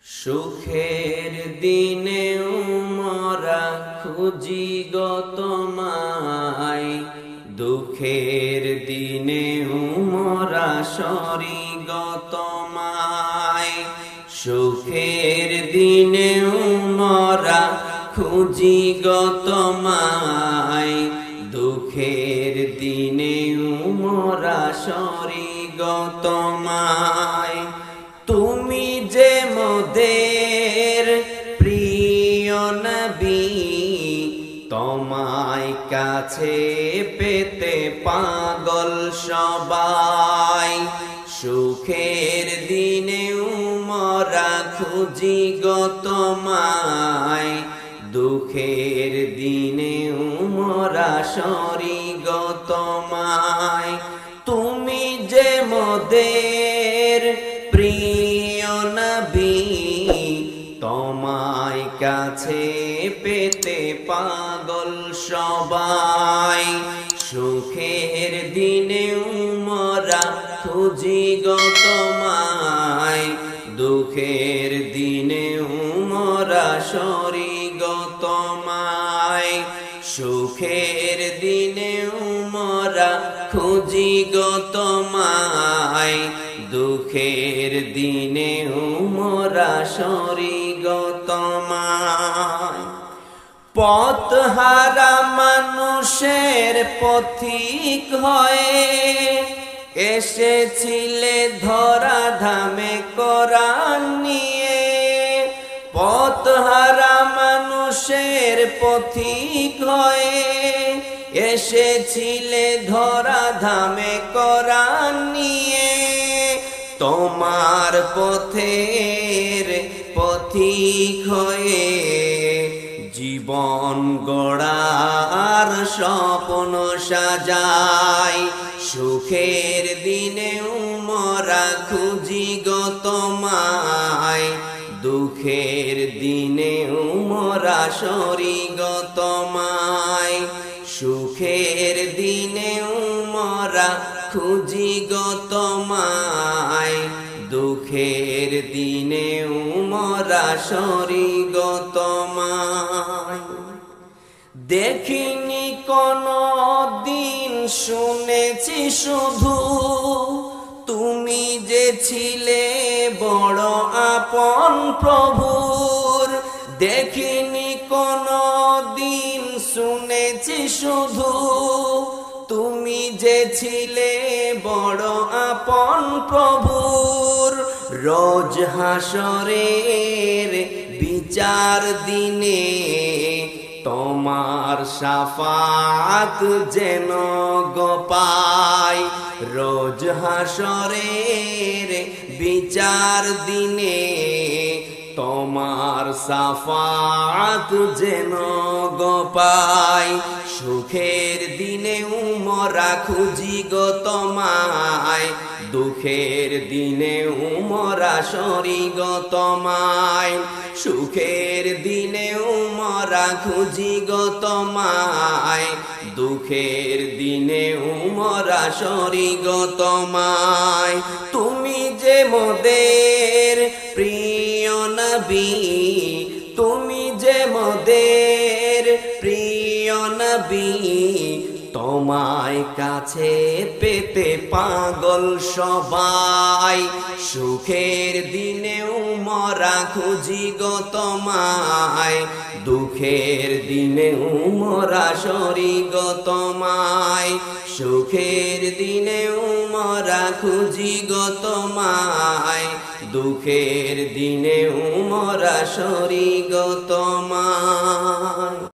সুখের দিনে উমরা খুঁজি গো তোমায়, দুঃখের দিনে উমরা সরি গো তোমায়। সুখের দিনে উমরা খুঁজি গো তোমায়, দুঃখের দিনে উমরা সরি গো তোমায়। তুমি যে মোদের প্রিয় নবী, তোমায় কাছে পেতে পাগল সবাই। সুখের দিনে উমরা খুঁজি গো তোমায়, দুঃখের দিনে উমরা সরি গো তোমায়। তুমি যে মোদের প্রিয় নবী, তোমায় কাছে পেতে পাগল সবাই। সুখের দিনে উমরা খুঁজি গো তোমায়, দুঃখের দিনে উমরা সরি গো তোমায়। সুখের দিনে উমরা খুঁজি গো তোমায়, দুঃখের দিনে উমরা সরি গো তোমায়। পথহারা মানুষের পথিক হয়ে এসেছিলে ধরা ধামে কোরআন নিয়ে। পথহারা মানুষের পথিক হয়ে এসেছিলে ধরা ধামে কোরআন নিয়ে। তোমার পথের পথিক হয়ে জীবন গড়ার স্বপ্ন সাজাই। সুখের দিনে উমরা খুঁজি গো তোমায়, দুঃখের দিনে উমরা সরি গো তোমায়। সুখের দিনে উমরা খুঁজি গো তোমায়, দুঃখের দিনে উমরা সরি গো তোমায়। দেখিনি কোনো দিন, শুনেছি শুধু তুমি যে ছিলে বড় আপন প্রভুর। দেখিনি কোনো দিন, শুনেছি শুধু তুমি যে ছিলে বড় আপন প্রভুর। রোজ হাসরের বিচার দিনে তোমার শাফাত যেন গো পাই। রোজ হাসরের বিচার দিনে তোমার শাফাত যেন গো পাই। সুখের দিনে উমরা খুঁজি গো তোমায়, দুঃখের দিনে উমরা সরি গো তোমায়। সুখের দিনে উমরা খুঁজি গো তোমায়, দুঃখের দিনে উমরা সরি গো তোমায়। তুমি যে মোদের প্রিয় নবী, তুমি যে মোদের প্রিয় নবী, তোমায় কাছে পেতে পাগল সবাই। সুখের দিনে উমরা খুঁজি গো তোমায়, দুঃখের দিনে উমরা সরি গো তোমায়। সুখের দিনে উমরা খুঁজি গো তোমায়, দুঃখের দিনে উমরা সরি গো তোমায়।